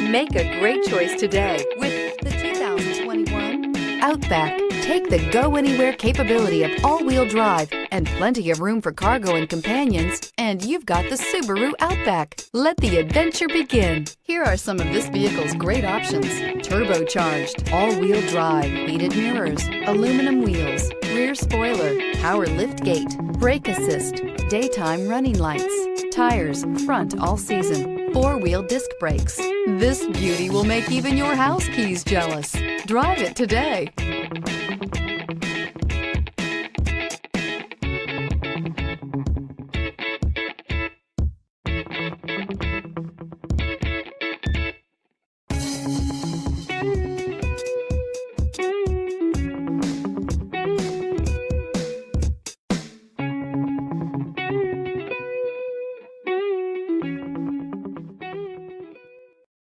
Make a great choice today with the 2021 Outback. Take the go-anywhere capability of all-wheel drive and plenty of room for cargo and companions, and you've got the Subaru Outback. Let the adventure begin. Here are some of this vehicle's great options: turbocharged, all-wheel drive, heated mirrors, aluminum wheels, rear spoiler, power liftgate, brake assist, daytime running lights, tires, front all season, four-wheel disc brakes. This beauty will make even your house keys jealous. Drive it today.